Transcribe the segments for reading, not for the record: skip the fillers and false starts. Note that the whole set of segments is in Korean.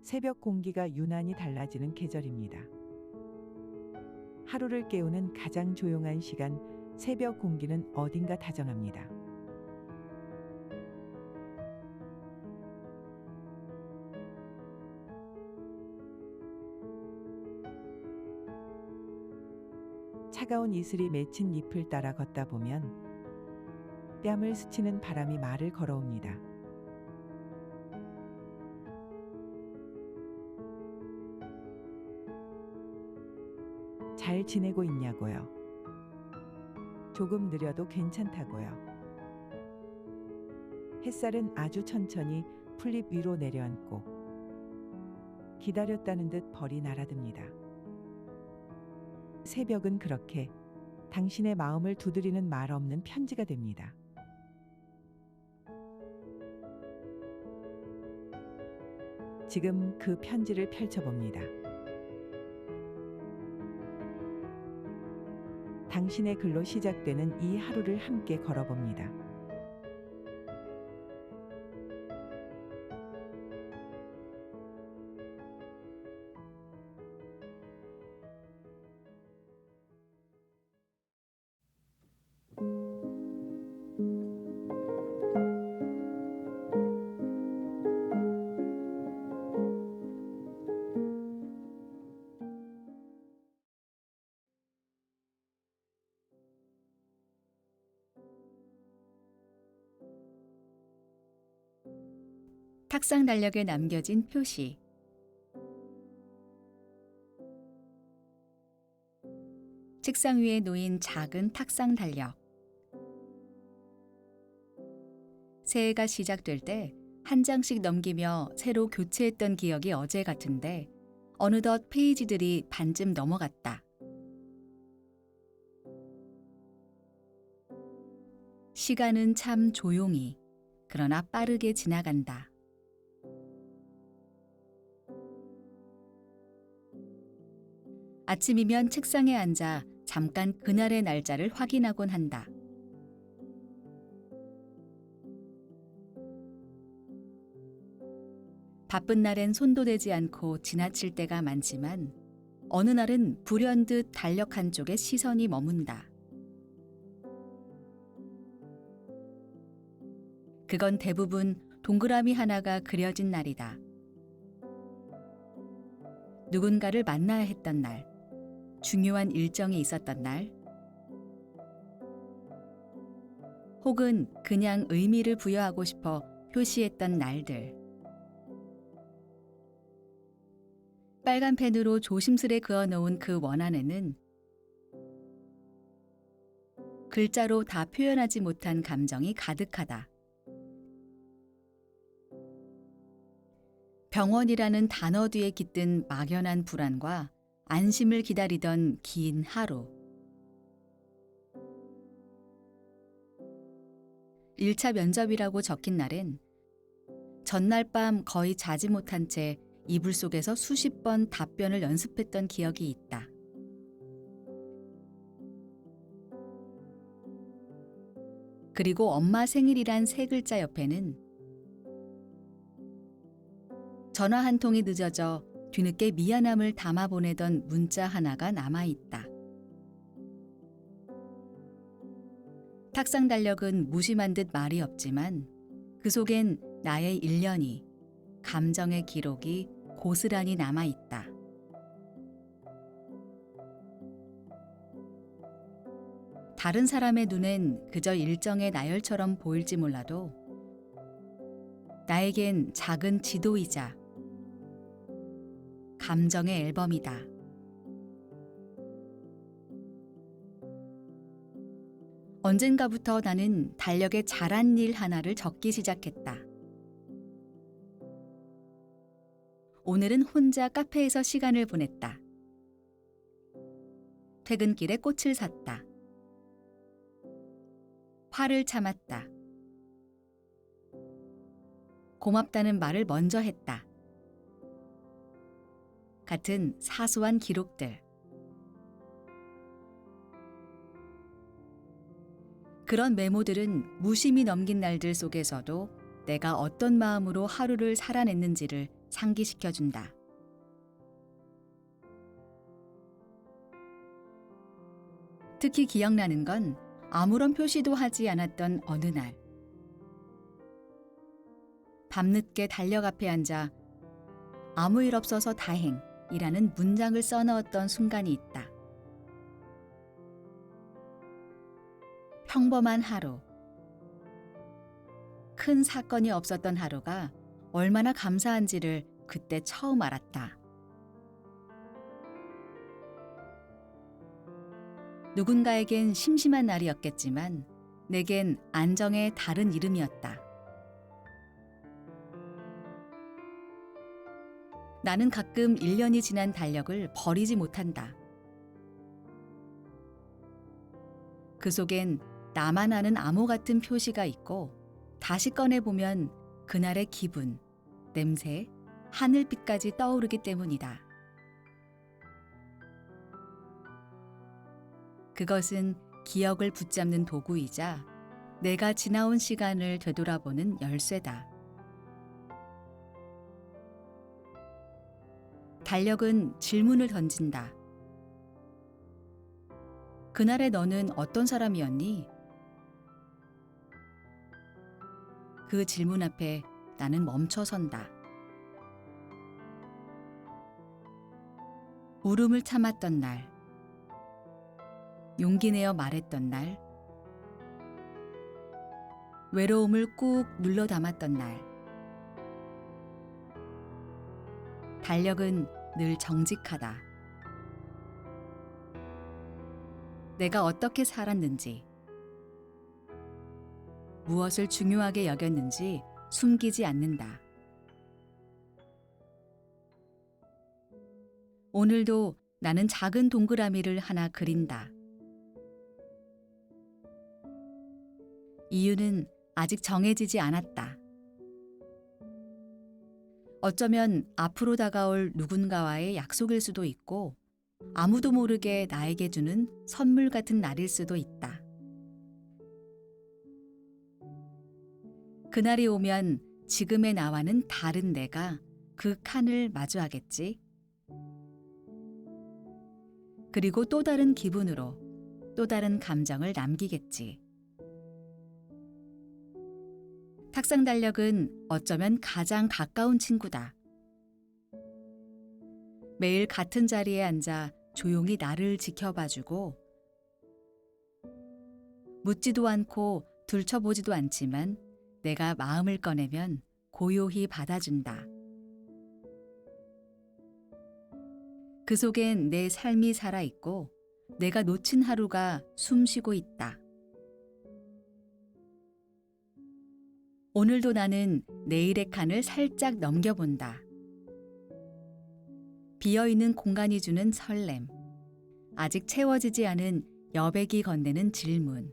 새벽 공기가 유난히 달라지는 계절입니다. 하루를 깨우는 가장 조용한 시간, 새벽 공기는 어딘가 다정합니다. 차가운 이슬이 맺힌 잎을 따라 걷다 보면 뺨을 스치는 바람이 말을 걸어옵니다. 잘 지내고 있냐고요? 조금 느려도 괜찮다고요. 햇살은 아주 천천히 풀잎 위로 내려앉고 기다렸다는 듯 벌이 날아듭니다. 새벽은 그렇게 당신의 마음을 두드리는 말 없는 편지가 됩니다. 지금 그 편지를 펼쳐봅니다. 당신의 글로 시작되는 이 하루를 함께 걸어봅니다. 탁상 달력에 남겨진 표시. 책상 위에 놓인 작은 탁상 달력. 새해가 시작될 때 한 장씩 넘기며 새로 교체했던 기억이 어제 같은데 어느덧 페이지들이 반쯤 넘어갔다. 시간은 참 조용히, 그러나 빠르게 지나간다. 아침이면 책상에 앉아 잠깐 그날의 날짜를 확인하곤 한다. 바쁜 날엔 손도 대지 않고 지나칠 때가 많지만 어느 날은 불현듯 달력 한쪽에 시선이 머문다. 그건 대부분 동그라미 하나가 그려진 날이다. 누군가를 만나야 했던 날, 중요한 일정이 있었던 날, 혹은 그냥 의미를 부여하고 싶어 표시했던 날들. 빨간 펜으로 조심스레 그어놓은 그 원안에는 글자로 다 표현하지 못한 감정이 가득하다. 병원이라는 단어 뒤에 깃든 막연한 불안과 안심을 기다리던 긴 하루. 1차 면접이라고 적힌 날엔 전날 밤 거의 자지 못한 채 이불 속에서 수십 번 답변을 연습했던 기억이 있다. 그리고 엄마 생일이란 세 글자 옆에는 전화 한 통이 늦어져 뒤늦게 미안함을 담아 보내던 문자 하나가 남아있다. 탁상 달력은 무심한 듯 말이 없지만 그 속엔 나의 일련이, 감정의 기록이 고스란히 남아있다. 다른 사람의 눈엔 그저 일정의 나열처럼 보일지 몰라도 나에겐 작은 지도이자 감정의 앨범이다. 언젠가부터 나는 달력에 잘한 일 하나를 적기 시작했다. 오늘은 혼자 카페에서 시간을 보냈다. 퇴근길에 꽃을 샀다. 화를 참았다. 고맙다는 말을 먼저 했다. 같은 사소한 기록들. 그런 메모들은 무심히 넘긴 날들 속에서도 내가 어떤 마음으로 하루를 살아냈는지를 상기시켜준다. 특히 기억나는 건 아무런 표시도 하지 않았던 어느 날. 밤늦게 달력 앞에 앉아 아무 일 없어서 다행이라는 문장을 써넣었던 순간이 있다. 평범한 하루. 큰 사건이 없었던 하루가 얼마나 감사한지를 그때 처음 알았다. 누군가에겐 심심한 날이었겠지만 내겐 안정의 다른 이름이었다. 나는 가끔 1년이 지난 달력을 버리지 못한다. 그 속엔 나만 아는 암호 같은 표시가 있고 다시 꺼내보면 그날의 기분, 냄새, 하늘빛까지 떠오르기 때문이다. 그것은 기억을 붙잡는 도구이자 내가 지나온 시간을 되돌아보는 열쇠다. 달력은 질문을 던진다. 그날의 너는 어떤 사람이었니? 그 질문 앞에 나는 멈춰선다. 울음을 참았던 날, 용기 내어 말했던 날, 외로움을 꾹 눌러 담았던 날. 달력은 늘 정직하다. 내가 어떻게 살았는지, 무엇을 중요하게 여겼는지 숨기지 않는다. 오늘도 나는 작은 동그라미를 하나 그린다. 이유는 아직 정해지지 않았다. 어쩌면 앞으로 다가올 누군가와의 약속일 수도 있고 아무도 모르게 나에게 주는 선물 같은 날일 수도 있다. 그날이 오면 지금의 나와는 다른 내가 그 칸을 마주하겠지. 그리고 또 다른 기분으로 또 다른 감정을 남기겠지. 탁상 달력은 어쩌면 가장 가까운 친구다. 매일 같은 자리에 앉아 조용히 나를 지켜봐주고 묻지도 않고 들춰보지도 않지만 내가 마음을 꺼내면 고요히 받아준다. 그 속엔 내 삶이 살아있고 내가 놓친 하루가 숨쉬고 있다. 오늘도 나는 내일의 칸을 살짝 넘겨본다. 비어있는 공간이 주는 설렘, 아직 채워지지 않은 여백이 건네는 질문.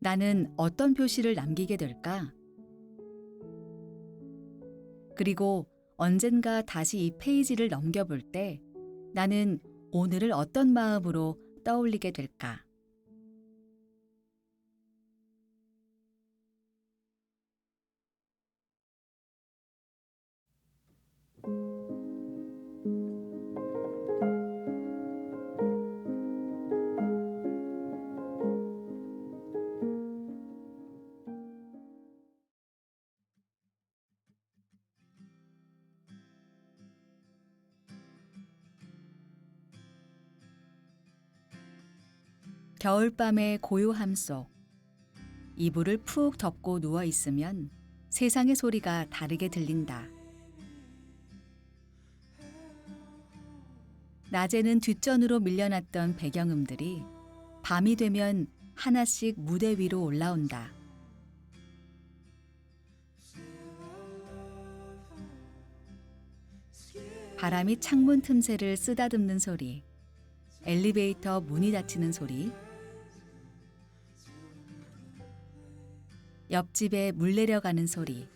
나는 어떤 표시를 남기게 될까? 그리고 언젠가 다시 이 페이지를 넘겨볼 때 나는 오늘을 어떤 마음으로 떠올리게 될까? 겨울밤의 고요함 속 이불을 푹 덮고 누워 있으면 세상의 소리가 다르게 들린다. 낮에는 뒷전으로 밀려났던 배경음들이 밤이 되면 하나씩 무대 위로 올라온다. 바람이 창문 틈새를 쓰다듬는 소리, 엘리베이터 문이 닫히는 소리, 옆집에 물 내려가는 소리,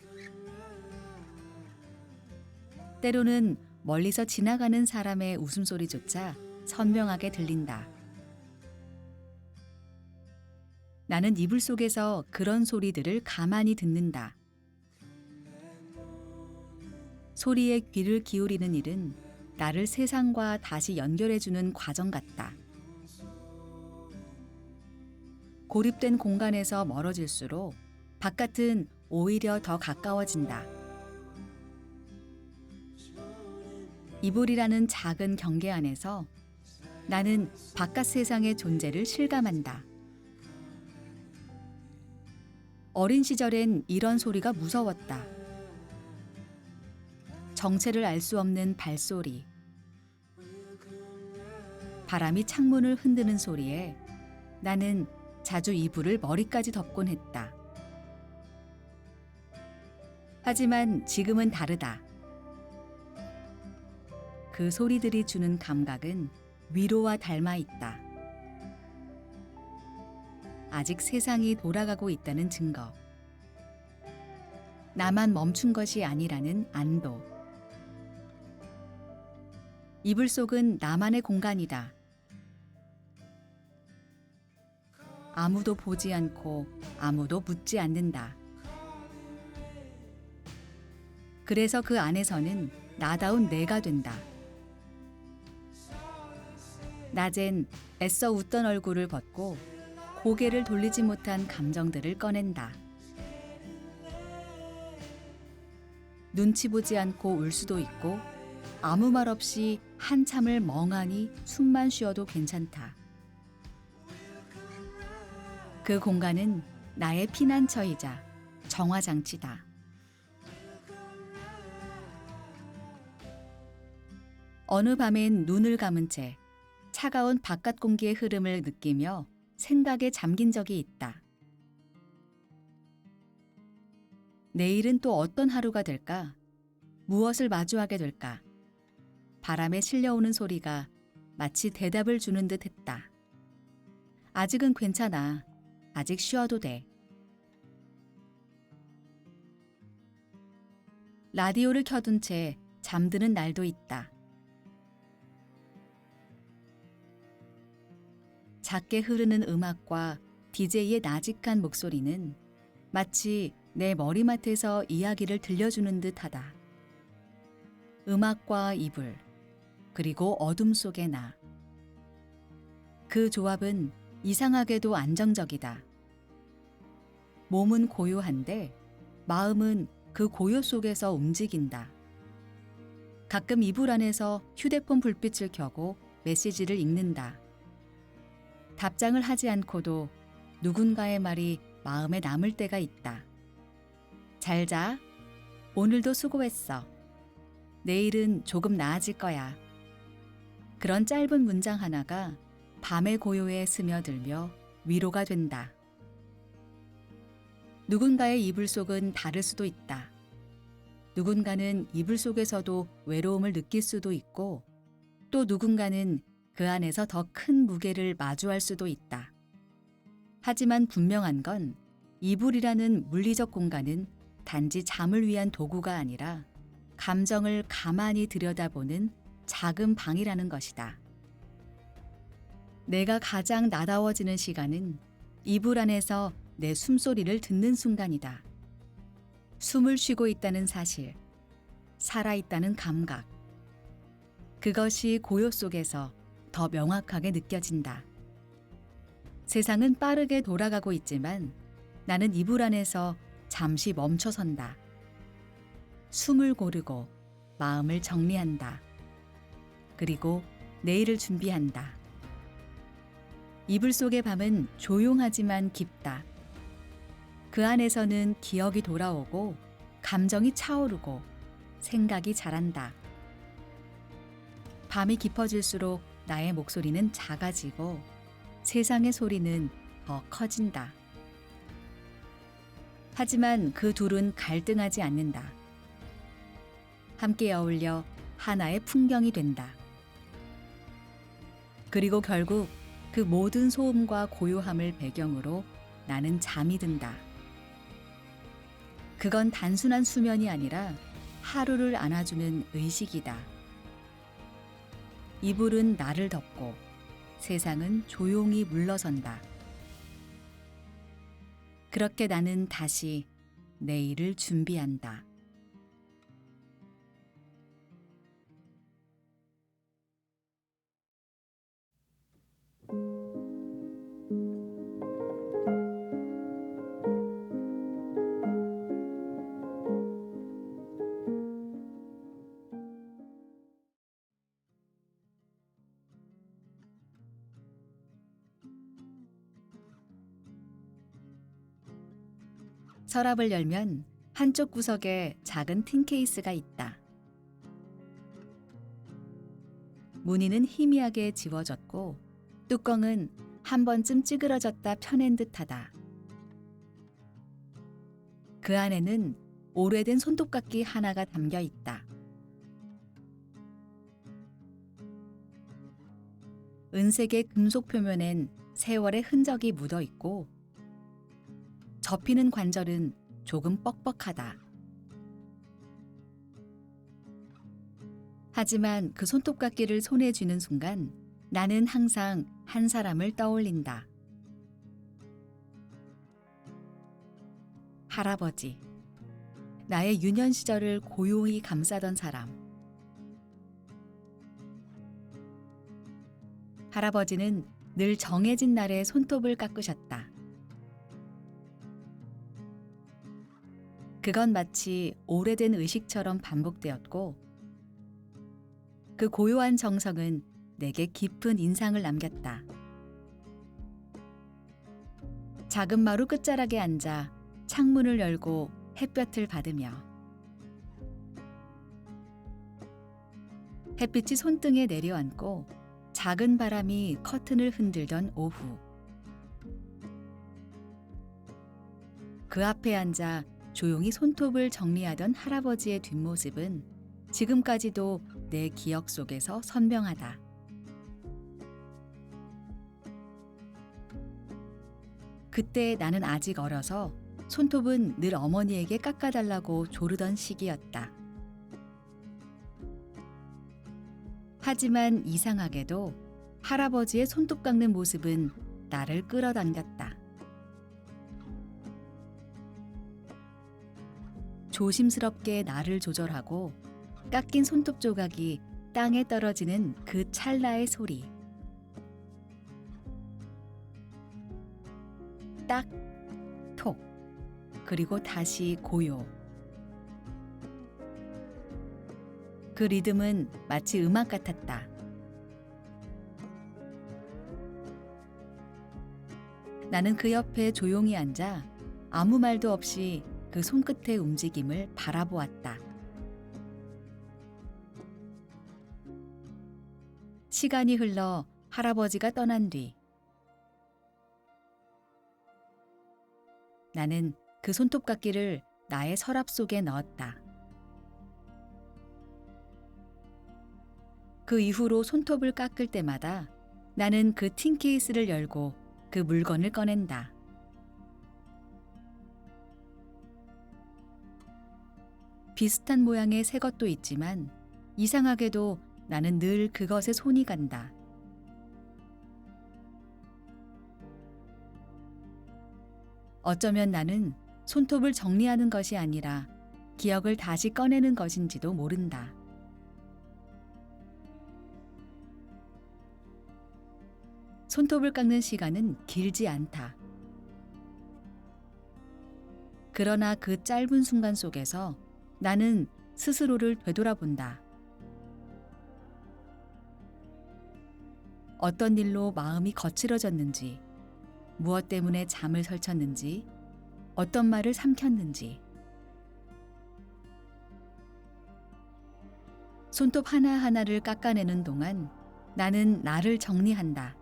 때로는 멀리서 지나가는 사람의 웃음소리조차 선명하게 들린다. 나는 이불 속에서 그런 소리들을 가만히 듣는다. 소리에 귀를 기울이는 일은 나를 세상과 다시 연결해주는 과정 같다. 고립된 공간에서 멀어질수록 바깥은 오히려 더 가까워진다. 이불이라는 작은 경계 안에서 나는 바깥 세상의 존재를 실감한다. 어린 시절엔 이런 소리가 무서웠다. 정체를 알 수 없는 발소리, 바람이 창문을 흔드는 소리에 나는 자주 이불을 머리까지 덮곤 했다. 하지만 지금은 다르다. 그 소리들이 주는 감각은 위로와 닮아 있다. 아직 세상이 돌아가고 있다는 증거. 나만 멈춘 것이 아니라는 안도. 이불 속은 나만의 공간이다. 아무도 보지 않고 아무도 묻지 않는다. 그래서 그 안에서는 나다운 내가 된다. 낮엔 애써 웃던 얼굴을 벗고 고개를 돌리지 못한 감정들을 꺼낸다. 눈치 보지 않고 울 수도 있고 아무 말 없이 한참을 멍하니 숨만 쉬어도 괜찮다. 그 공간은 나의 피난처이자 정화장치다. 어느 밤엔 눈을 감은 채 차가운 바깥 공기의 흐름을 느끼며 생각에 잠긴 적이 있다. 내일은 또 어떤 하루가 될까? 무엇을 마주하게 될까? 바람에 실려오는 소리가 마치 대답을 주는 듯 했다. 아직은 괜찮아. 아직 쉬어도 돼. 라디오를 켜둔 채 잠드는 날도 있다. 작게 흐르는 음악과 DJ의 나직한 목소리는 마치 내 머리맡에서 이야기를 들려주는 듯하다. 음악과 이불, 그리고 어둠 속의 나. 그 조합은 이상하게도 안정적이다. 몸은 고요한데 마음은 그 고요 속에서 움직인다. 가끔 이불 안에서 휴대폰 불빛을 켜고 메시지를 읽는다. 답장을 하지 않고도 누군가의 말이 마음에 남을 때가 있다. 잘 자. 오늘도 수고했어. 내일은 조금 나아질 거야. 그런 짧은 문장 하나가 밤의 고요에 스며들며 위로가 된다. 누군가의 이불 속은 다를 수도 있다. 누군가는 이불 속에서도 외로움을 느낄 수도 있고 또 누군가는 그 안에서 더 큰 무게를 마주할 수도 있다. 하지만 분명한 건 이불이라는 물리적 공간은 단지 잠을 위한 도구가 아니라 감정을 가만히 들여다보는 작은 방이라는 것이다. 내가 가장 나다워지는 시간은 이불 안에서 내 숨소리를 듣는 순간이다. 숨을 쉬고 있다는 사실, 살아있다는 감각. 그것이 고요 속에서 더 명확하게 느껴진다. 세상은 빠르게 돌아가고 있지만 나는 이불 안에서 잠시 멈춰선다. 숨을 고르고 마음을 정리한다. 그리고 내일을 준비한다. 이불 속의 밤은 조용하지만 깊다. 그 안에서는 기억이 돌아오고 감정이 차오르고 생각이 자란다. 밤이 깊어질수록 나의 목소리는 작아지고 세상의 소리는 더 커진다. 하지만 그 둘은 갈등하지 않는다. 함께 어울려 하나의 풍경이 된다. 그리고 결국 그 모든 소음과 고요함을 배경으로 나는 잠이 든다. 그건 단순한 수면이 아니라 하루를 안아주는 의식이다. 이불은 나를 덮고 세상은 조용히 물러선다. 그렇게 나는 다시 내일을 준비한다. 서랍을 열면 한쪽 구석에 작은 틴 케이스가 있다. 무늬는 희미하게 지워졌고 뚜껑은 한 번쯤 찌그러졌다 펴낸 듯하다. 그 안에는 오래된 손톱깎이 하나가 담겨 있다. 은색의 금속 표면엔 세월의 흔적이 묻어 있고 접히는 관절은 조금 뻑뻑하다. 하지만 그 손톱깎이를 손에 쥐는 순간 나는 항상 한 사람을 떠올린다. 할아버지. 나의 유년 시절을 고요히 감싸던 사람. 할아버지는 늘 정해진 날에 손톱을 깎으셨다. 그건 마치 오래된 의식처럼 반복되었고 그 고요한 정성은 내게 깊은 인상을 남겼다. 작은 마루 끝자락에 앉아 창문을 열고 햇볕을 받으며 햇빛이 손등에 내려앉고 작은 바람이 커튼을 흔들던 오후. 그 앞에 앉아 조용히 손톱을 정리하던 할아버지의 뒷모습은 지금까지도 내 기억 속에서 선명하다. 그때 나는 아직 어려서 손톱은 늘 어머니에게 깎아달라고 조르던 시기였다. 하지만 이상하게도 할아버지의 손톱 깎는 모습은 나를 끌어당겼다. 조심스럽게 나를 조절하고 깎인 손톱 조각이 땅에 떨어지는 그 찰나의 소리. 딱, 톡, 그리고 다시 고요. 그 리듬은 마치 음악 같았다. 나는 그 옆에 조용히 앉아 아무 말도 없이 그 손끝의 움직임을 바라보았다. 시간이 흘러 할아버지가 떠난 뒤 나는 그 손톱깎이를 나의 서랍 속에 넣었다. 그 이후로 손톱을 깎을 때마다 나는 그 틴 케이스를 열고 그 물건을 꺼낸다. 비슷한 모양의 새 것도 있지만 이상하게도 나는 늘 그것에 손이 간다. 어쩌면 나는 손톱을 정리하는 것이 아니라 기억을 다시 꺼내는 것인지도 모른다. 손톱을 깎는 시간은 길지 않다. 그러나 그 짧은 순간 속에서 나는 스스로를 되돌아본다. 어떤 일로 마음이 거칠어졌는지, 무엇 때문에 잠을 설쳤는지, 어떤 말을 삼켰는지. 손톱 하나하나를 깎아내는 동안 나는 나를 정리한다.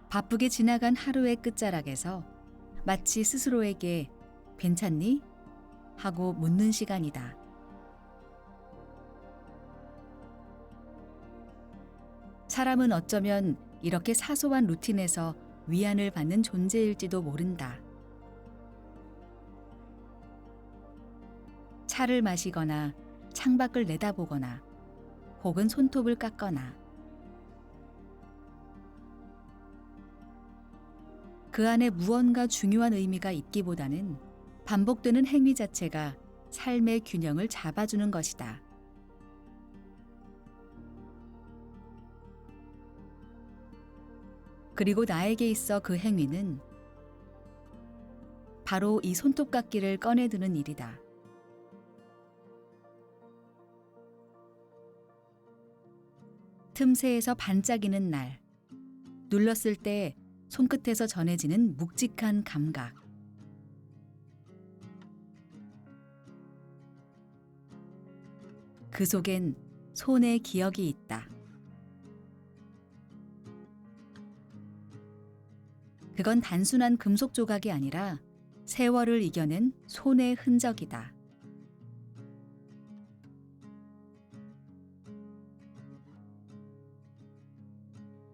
바쁘게 지나간 하루의 끝자락에서 마치 스스로에게 괜찮니? 하고 묻는 시간이다. 사람은 어쩌면 이렇게 사소한 루틴에서 위안을 받는 존재일지도 모른다. 차를 마시거나 창밖을 내다보거나 혹은 손톱을 깎거나 그 안에 무언가 중요한 의미가 있기보다는 반복되는 행위 자체가 삶의 균형을 잡아주는 것이다. 그리고 나에게 있어 그 행위는 바로 이 손톱깎이를 꺼내드는 일이다. 틈새에서 반짝이는 날, 눌렀을 때 손끝에서 전해지는 묵직한 감각. 그 속엔 손의 기억이 있다. 그건 단순한 금속 조각이 아니라 세월을 이겨낸 손의 흔적이다.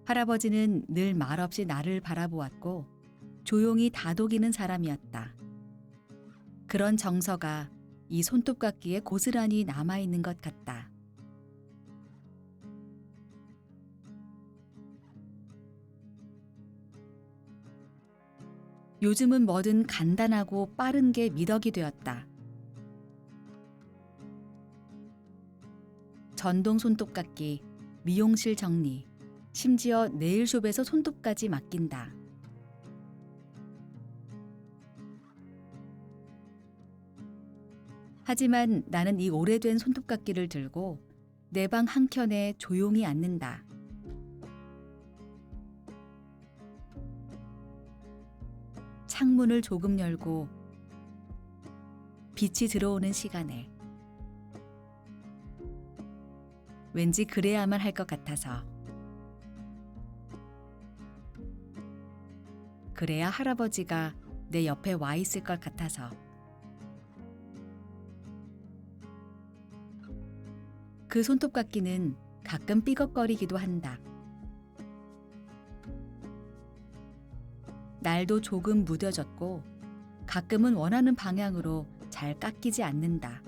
할아버지는 늘 말없이 나를 바라보았고 조용히 다독이는 사람이었다. 그런 정서가 이 손톱깎이에 고스란히 남아있는 것 같다. 요즘은 뭐든 간단하고 빠른 게 미덕이 되었다. 전동 손톱깎이, 미용실 정리, 심지어 네일숍에서 손톱까지 맡긴다. 하지만 나는 이 오래된 손톱깎이를 들고 내 방 한켠에 조용히 앉는다. 창문을 조금 열고 빛이 들어오는 시간에 왠지 그래야만 할 것 같아서. 그래야 할아버지가 내 옆에 와 있을 것 같아서. 그 손톱깎이는 가끔 삐걱거리기도 한다. 날도 조금 무뎌졌고 가끔은 원하는 방향으로 잘 깎이지 않는다.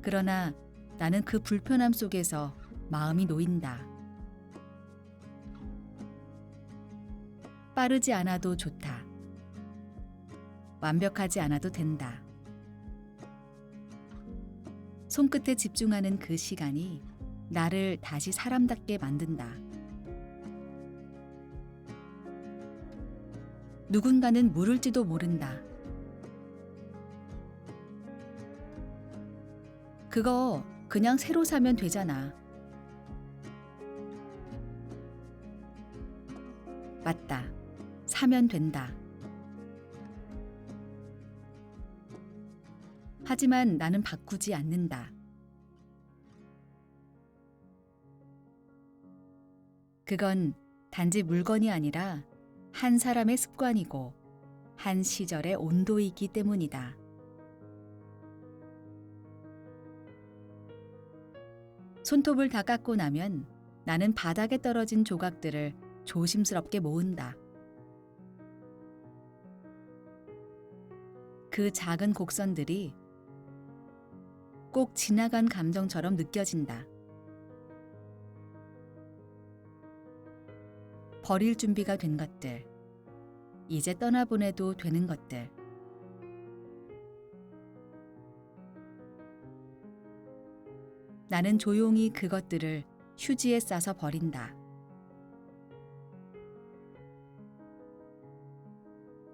그러나 나는 그 불편함 속에서 마음이 놓인다. 빠르지 않아도 좋다. 완벽하지 않아도 된다. 손끝에 집중하는 그 시간이 나를 다시 사람답게 만든다. 누군가는 물을지도 모른다. 그거 그냥 새로 사면 되잖아. 맞다. 사면 된다. 하지만 나는 바꾸지 않는다. 그건 단지 물건이 아니라 한 사람의 습관이고 한 시절의 온도이기 때문이다. 손톱을 다 깎고 나면 나는 바닥에 떨어진 조각들을 조심스럽게 모은다. 그 작은 곡선들이 꼭 지나간 감정처럼 느껴진다. 버릴 준비가 된 것들, 이제 떠나보내도 되는 것들. 나는 조용히 그것들을 휴지에 싸서 버린다.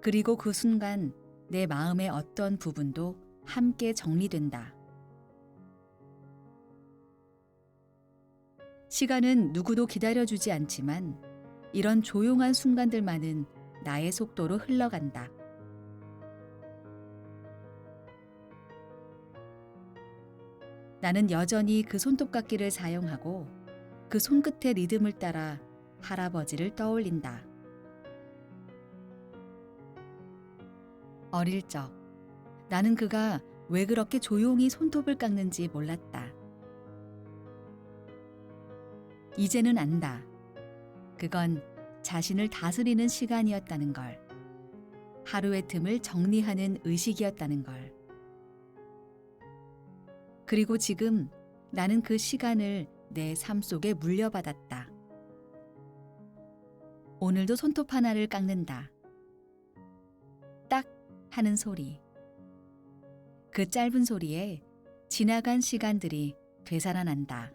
그리고 그 순간 내 마음의 어떤 부분도 함께 정리된다. 시간은 누구도 기다려주지 않지만 이런 조용한 순간들만은 나의 속도로 흘러간다. 나는 여전히 그 손톱깎이를 사용하고 그 손끝의 리듬을 따라 할아버지를 떠올린다. 어릴 적 나는 그가 왜 그렇게 조용히 손톱을 깎는지 몰랐다. 이제는 안다. 그건 자신을 다스리는 시간이었다는 걸. 하루의 틈을 정리하는 의식이었다는 걸. 그리고 지금 나는 그 시간을 내 삶 속에 물려받았다. 오늘도 손톱 하나를 깎는다. 딱 하는 소리. 그 짧은 소리에 지나간 시간들이 되살아난다.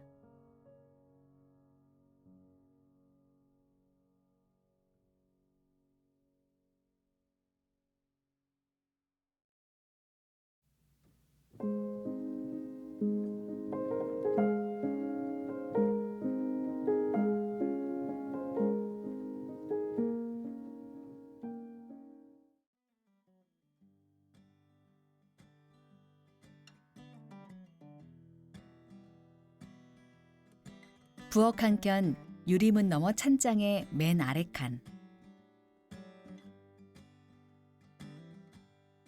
부엌 한켠 유리문 너머 찬장의 맨 아래 칸.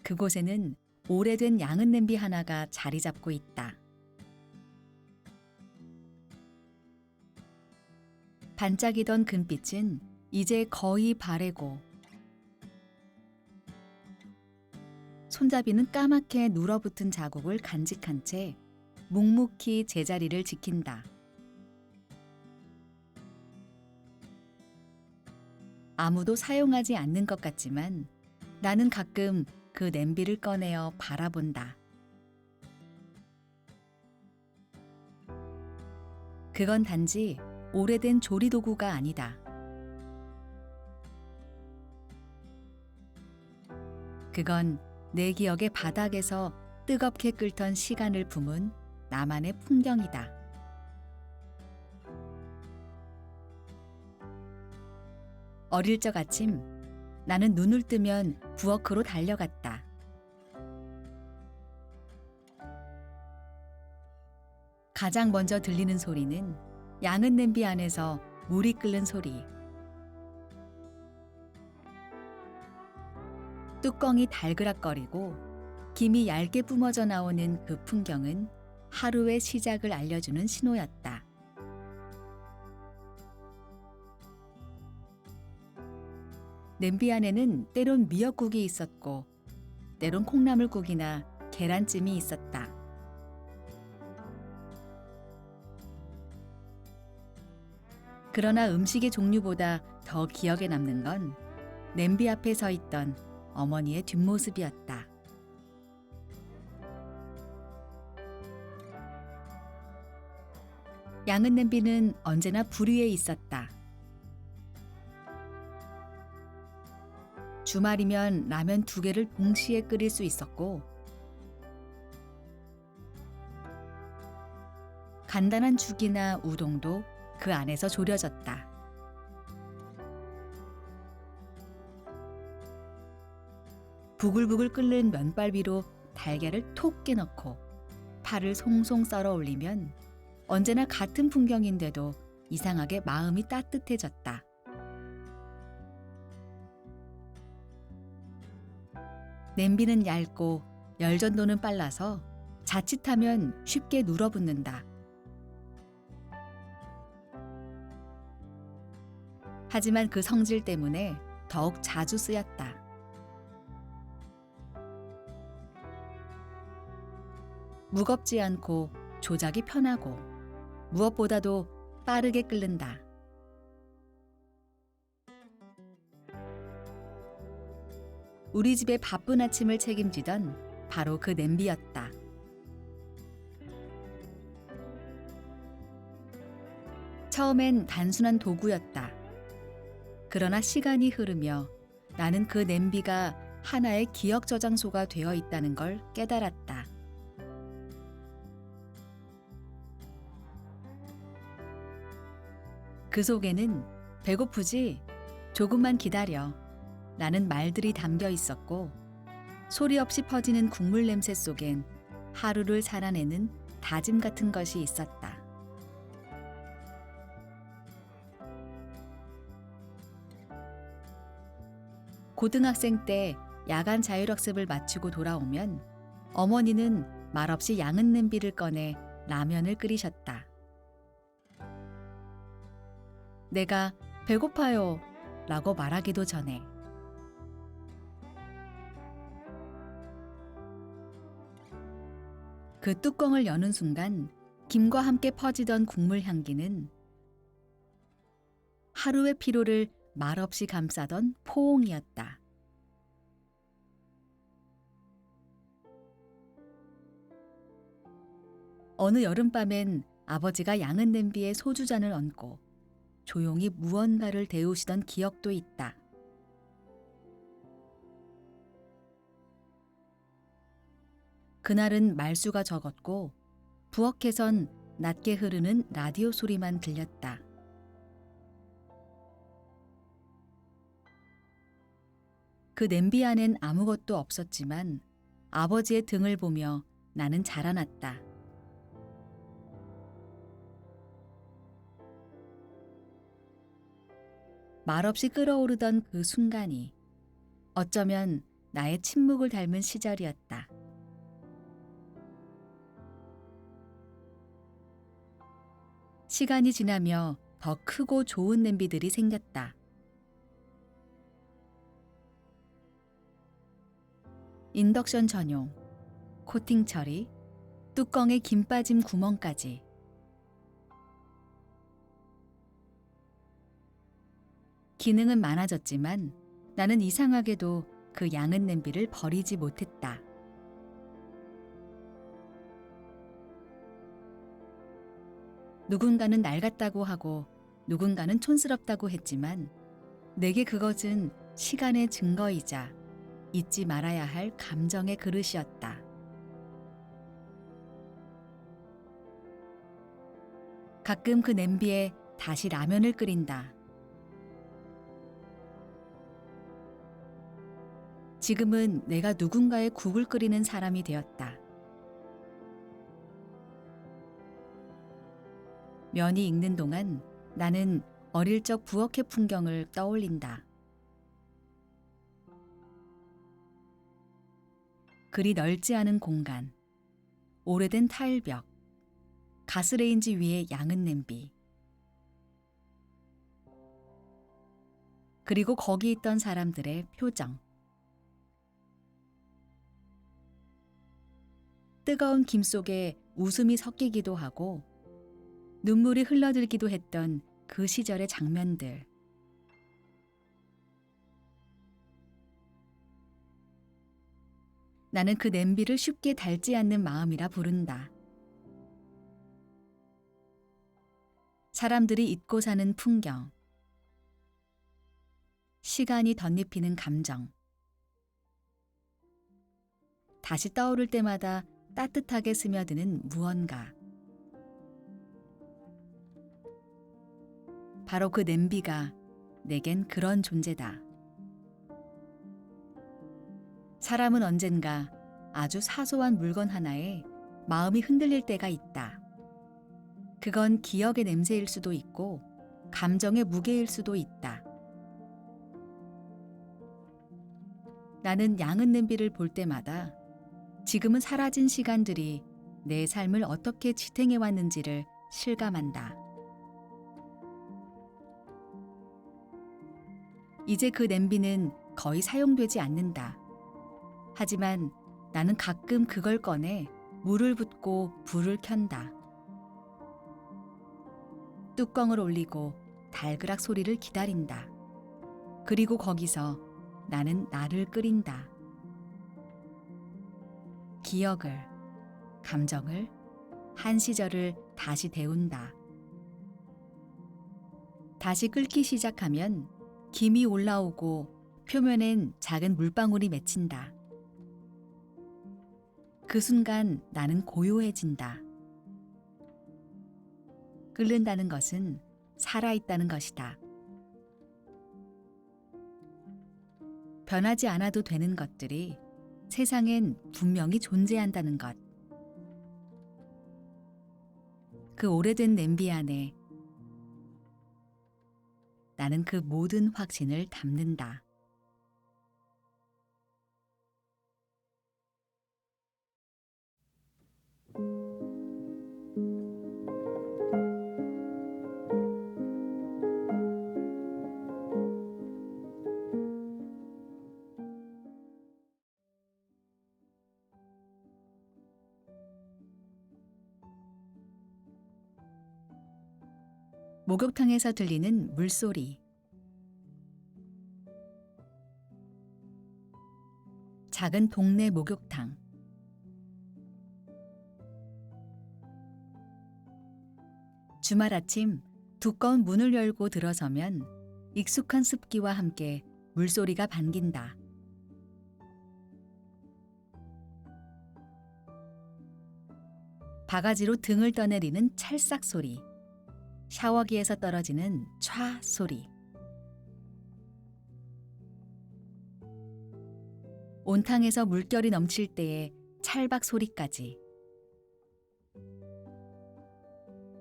그곳에는 오래된 양은 냄비 하나가 자리 잡고 있다. 반짝이던 금빛은 이제 거의 바래고 손잡이는 까맣게 눌어붙은 자국을 간직한 채 묵묵히 제자리를 지킨다. 아무도 사용하지 않는 것 같지만 나는 가끔 그 냄비를 꺼내어 바라본다. 그건 단지 오래된 조리도구가 아니다. 그건 내 기억의 바닥에서 뜨겁게 끓던 시간을 품은 나만의 풍경이다. 어릴 적 아침, 나는 눈을 뜨면 부엌으로 달려갔다. 가장 먼저 들리는 소리는 양은 냄비 안에서 물이 끓는 소리. 뚜껑이 달그락거리고 김이 얇게 뿜어져 나오는 그 풍경은 하루의 시작을 알려주는 신호였다. 냄비 안에는 때론 미역국이 있었고 때론 콩나물국이나 계란찜이 있었다. 그러나 음식의 종류보다 더 기억에 남는 건 냄비 앞에 서 있던 어머니의 뒷모습이었다. 양은 냄비는 언제나 불 위에 있었다. 주말이면 라면 2개를 동시에 끓일 수 있었고 간단한 죽이나 우동도 그 안에서 졸여졌다. 부글부글 끓는 면발비로 달걀을 톡 깨넣고 파를 송송 썰어 올리면 언제나 같은 풍경인데도 이상하게 마음이 따뜻해졌다. 냄비는 얇고 열전도는 빨라서 자칫하면 쉽게 눌어붙는다. 하지만 그 성질 때문에 더욱 자주 쓰였다. 무겁지 않고 조작이 편하고 무엇보다도 빠르게 끓는다. 우리 집의 바쁜 아침을 책임지던 바로 그 냄비였다. 처음엔 단순한 도구였다. 그러나 시간이 흐르며 나는 그 냄비가 하나의 기억 저장소가 되어 있다는 걸 깨달았다. 그 속에는 배고프지? 조금만 기다려. 라는 말들이 담겨 있었고 소리 없이 퍼지는 국물 냄새 속엔 하루를 살아내는 다짐 같은 것이 있었다. 고등학생 때 야간 자율학습을 마치고 돌아오면 어머니는 말없이 양은 냄비를 꺼내 라면을 끓이셨다. 내가 배고파요 라고 말하기도 전에 그 뚜껑을 여는 순간 김과 함께 퍼지던 국물 향기는 하루의 피로를 말없이 감싸던 포옹이었다. 어느 여름밤엔 아버지가 양은 냄비에 소주잔을 얹고 조용히 무언가를 데우시던 기억도 있다. 그날은 말수가 적었고 부엌에선 낮게 흐르는 라디오 소리만 들렸다. 그 냄비 안엔 아무것도 없었지만 아버지의 등을 보며 나는 자라났다. 말없이 끓어오르던 그 순간이 어쩌면 나의 침묵을 닮은 시절이었다. 시간이 지나며 더 크고 좋은 냄비들이 생겼다. 인덕션 전용, 코팅 처리, 뚜껑에 김 빠짐 구멍까지. 기능은 많아졌지만 나는 이상하게도 그 양은 냄비를 버리지 못했다. 누군가는 낡았다고 하고 누군가는 촌스럽다고 했지만 내게 그것은 시간의 증거이자 잊지 말아야 할 감정의 그릇이었다. 가끔 그 냄비에 다시 라면을 끓인다. 지금은 내가 누군가의 국을 끓이는 사람이 되었다. 면이 익는 동안 나는 어릴 적 부엌의 풍경을 떠올린다. 그리 넓지 않은 공간, 오래된 타일벽, 가스레인지 위에 양은 냄비. 그리고 거기 있던 사람들의 표정. 뜨거운 김 속에 웃음이 섞이기도 하고 눈물이 흘러들기도 했던 그 시절의 장면들. 나는 그 냄비를 쉽게 닳지 않는 마음이라 부른다. 사람들이 잊고 사는 풍경. 시간이 덧입히는 감정. 다시 떠오를 때마다 따뜻하게 스며드는 무언가. 바로 그 냄비가 내겐 그런 존재다. 사람은 언젠가 아주 사소한 물건 하나에 마음이 흔들릴 때가 있다. 그건 기억의 냄새일 수도 있고 감정의 무게일 수도 있다. 나는 양은 냄비를 볼 때마다 지금은 사라진 시간들이 내 삶을 어떻게 지탱해 왔는지를 실감한다. 이제 그 냄비는 거의 사용되지 않는다. 하지만 나는 가끔 그걸 꺼내 물을 붓고 불을 켠다. 뚜껑을 올리고 달그락 소리를 기다린다. 그리고 거기서 나는 나를 끓인다. 기억을, 감정을, 한 시절을 다시 데운다. 다시 끓기 시작하면 김이 올라오고 표면엔 작은 물방울이 맺힌다. 그 순간 나는 고요해진다. 끓는다는 것은 살아있다는 것이다. 변하지 않아도 되는 것들이 세상엔 분명히 존재한다는 것. 그 오래된 냄비 안에 나는 그 모든 확신을 담는다. 목욕탕에서 들리는 물소리. 작은 동네 목욕탕. 주말 아침 두꺼운 문을 열고 들어서면 익숙한 습기와 함께 물소리가 반긴다. 바가지로 등을 떠내리는 찰싹 소리. 샤워기에서 떨어지는 촤 소리. 온탕에서 물결이 넘칠 때의 찰박 소리까지.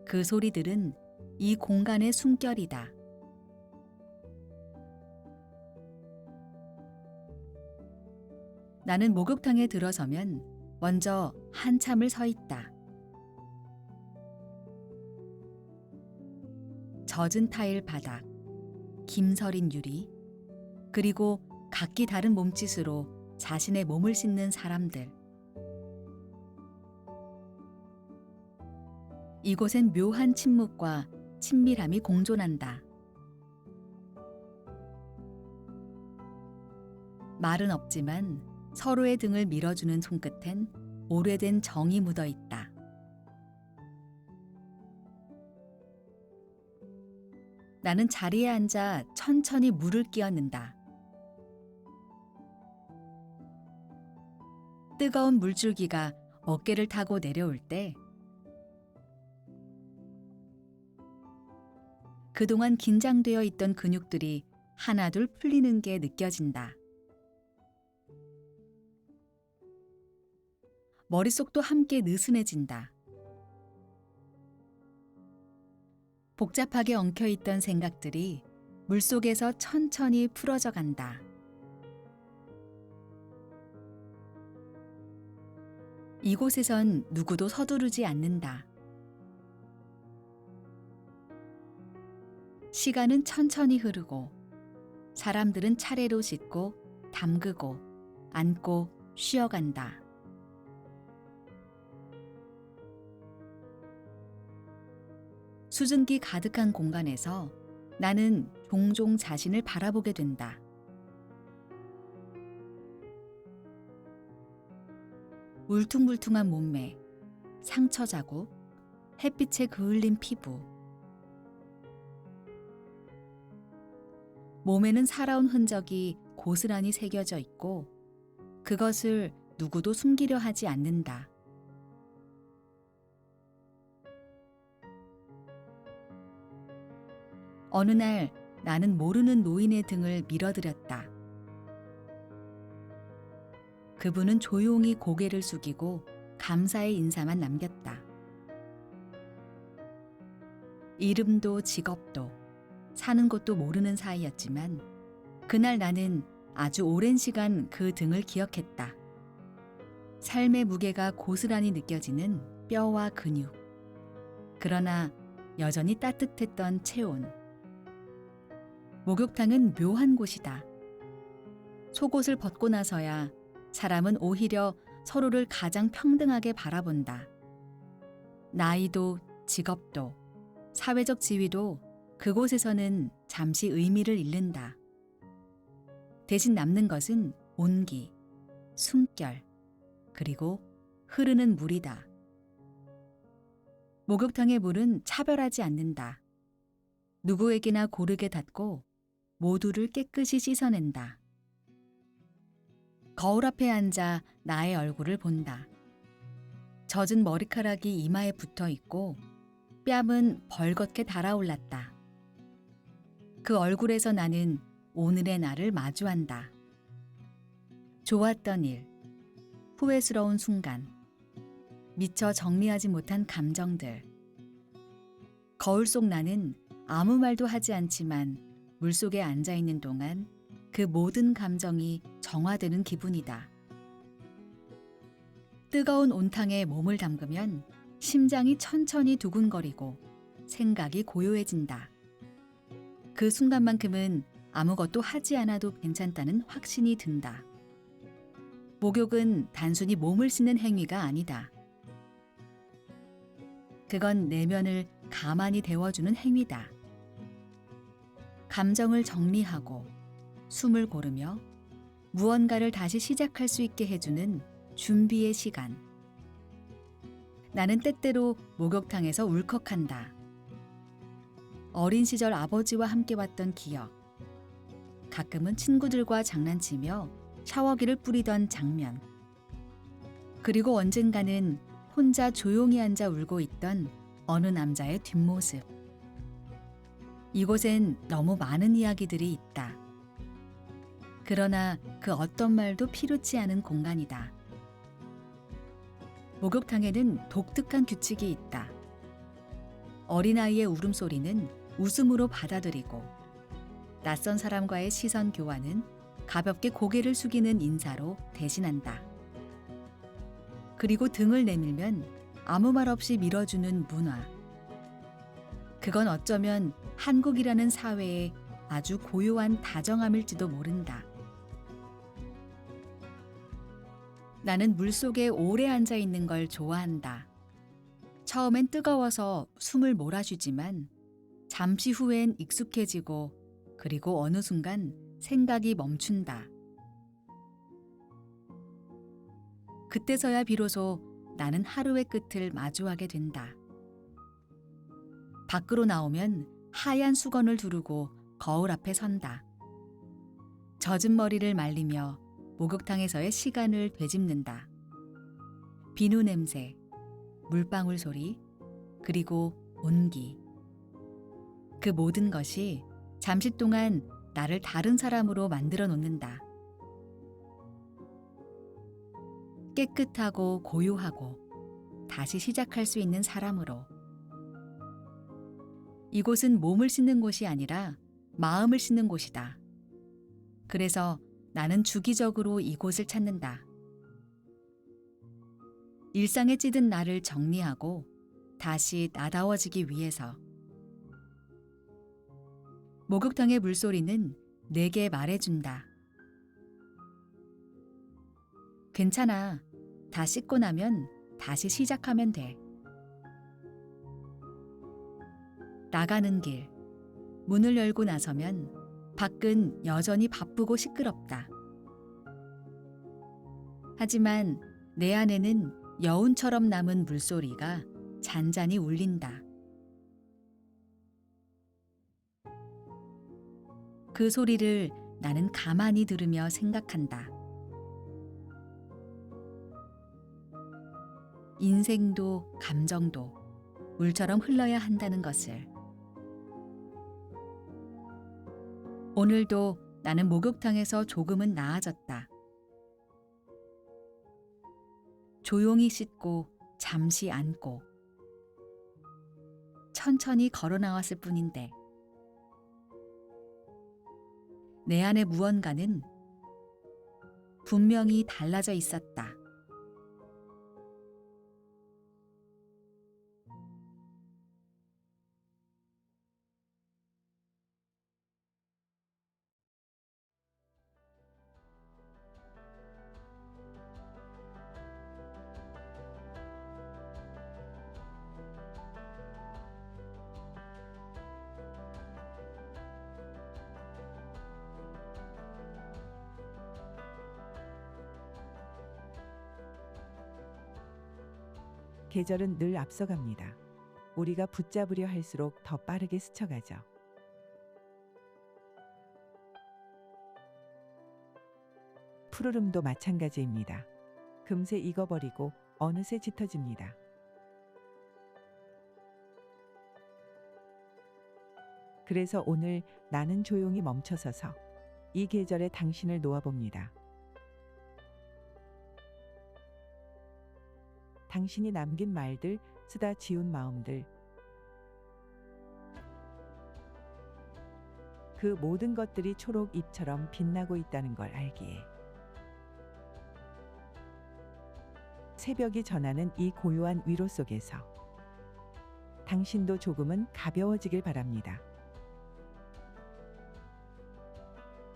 그 소리들은 이 공간의 숨결이다. 나는 목욕탕에 들어서면 먼저 한참을 서 있다. 젖은 타일 바닥, 김서린 유리, 그리고 각기 다른 몸짓으로 자신의 몸을 씻는 사람들. 이곳엔 묘한 침묵과 친밀함이 공존한다. 말은 없지만 서로의 등을 밀어주는 손끝엔 오래된 정이 묻어 있다. 나는 자리에 앉아 천천히 물을 끼얹는다. 뜨거운 물줄기가 어깨를 타고 내려올 때 그동안 긴장되어 있던 근육들이 하나둘 풀리는 게 느껴진다. 머릿속도 함께 느슨해진다. 복잡하게 엉켜있던 생각들이 물속에서 천천히 풀어져 간다. 이곳에선 누구도 서두르지 않는다. 시간은 천천히 흐르고 사람들은 차례로 씻고 담그고 앉고 쉬어간다. 수증기 가득한 공간에서 나는 종종 자신을 바라보게 된다. 울퉁불퉁한 몸매, 상처 자국, 햇빛에 그을린 피부. 몸에는 살아온 흔적이 고스란히 새겨져 있고 그것을 누구도 숨기려 하지 않는다. 어느 날 나는 모르는 노인의 등을 밀어드렸다. 그분은 조용히 고개를 숙이고 감사의 인사만 남겼다. 이름도 직업도 사는 곳도 모르는 사이였지만 그날 나는 아주 오랜 시간 그 등을 기억했다. 삶의 무게가 고스란히 느껴지는 뼈와 근육. 그러나 여전히 따뜻했던 체온. 목욕탕은 묘한 곳이다. 속옷을 벗고 나서야 사람은 오히려 서로를 가장 평등하게 바라본다. 나이도 직업도 사회적 지위도 그곳에서는 잠시 의미를 잃는다. 대신 남는 것은 온기, 숨결, 그리고 흐르는 물이다. 목욕탕의 물은 차별하지 않는다. 누구에게나 고르게 닿고 모두를 깨끗이 씻어낸다. 거울 앞에 앉아 나의 얼굴을 본다. 젖은 머리카락이 이마에 붙어 있고 뺨은 벌겋게 달아올랐다. 그 얼굴에서 나는 오늘의 나를 마주한다. 좋았던 일, 후회스러운 순간, 미처 정리하지 못한 감정들. 거울 속 나는 아무 말도 하지 않지만 물속에 앉아있는 동안 그 모든 감정이 정화되는 기분이다. 뜨거운 온탕에 몸을 담그면 심장이 천천히 두근거리고 생각이 고요해진다. 그 순간만큼은 아무것도 하지 않아도 괜찮다는 확신이 든다. 목욕은 단순히 몸을 씻는 행위가 아니다. 그건 내면을 가만히 데워주는 행위다. 감정을 정리하고 숨을 고르며 무언가를 다시 시작할 수 있게 해주는 준비의 시간. 나는 때때로 목욕탕에서 울컥한다. 어린 시절 아버지와 함께 왔던 기억. 가끔은 친구들과 장난치며 샤워기를 뿌리던 장면. 그리고 언젠가는 혼자 조용히 앉아 울고 있던 어느 남자의 뒷모습. 이곳엔 너무 많은 이야기들이 있다. 그러나 그 어떤 말도 필요치 않은 공간이다. 목욕탕에는 독특한 규칙이 있다. 어린아이의 울음소리는 웃음으로 받아들이고 낯선 사람과의 시선 교환은 가볍게 고개를 숙이는 인사로 대신한다. 그리고 등을 내밀면 아무 말 없이 밀어주는 문화. 그건 어쩌면 한국이라는 사회의 아주 고요한 다정함일지도 모른다. 나는 물속에 오래 앉아 있는 걸 좋아한다. 처음엔 뜨거워서 숨을 몰아쉬지만 잠시 후엔 익숙해지고 그리고 어느 순간 생각이 멈춘다. 그때서야 비로소 나는 하루의 끝을 마주하게 된다. 밖으로 나오면 하얀 수건을 두르고 거울 앞에 선다. 젖은 머리를 말리며 목욕탕에서의 시간을 되짚는다. 비누 냄새, 물방울 소리, 그리고 온기. 그 모든 것이 잠시 동안 나를 다른 사람으로 만들어 놓는다. 깨끗하고 고요하고 다시 시작할 수 있는 사람으로. 이곳은 몸을 씻는 곳이 아니라 마음을 씻는 곳이다. 그래서 나는 주기적으로 이곳을 찾는다. 일상에 찌든 나를 정리하고 다시 나다워지기 위해서. 목욕탕의 물소리는 내게 말해준다. 괜찮아. 다 씻고 나면 다시 시작하면 돼. 나가는 길. 문을 열고 나서면 밖은 여전히 바쁘고 시끄럽다. 하지만 내 안에는 여운처럼 남은 물소리가 잔잔히 울린다. 그 소리를 나는 가만히 들으며 생각한다. 인생도 감정도 물처럼 흘러야 한다는 것을. 오늘도 나는 목욕탕에서 조금은 나아졌다. 조용히 씻고 잠시 앉고 천천히 걸어 나왔을 뿐인데 내 안의 무언가는 분명히 달라져 있었다. 계절은 늘 앞서갑니다. 우리가 붙잡으려 할수록 더 빠르게 스쳐가죠. 푸르름도 마찬가지입니다. 금세 익어버리고 어느새 짙어집니다. 그래서 오늘 나는 조용히 멈춰서서 이 계절에 당신을 놓아봅니다. 당신이 남긴 말들, 쓰다 지운 마음들, 그 모든 것들이 초록 잎처럼 빛나고 있다는 걸 알기에 새벽이 전하는 이 고요한 위로 속에서 당신도 조금은 가벼워지길 바랍니다.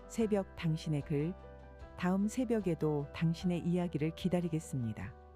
새벽 당신의 글, 다음 새벽에도 당신의 이야기를 기다리겠습니다.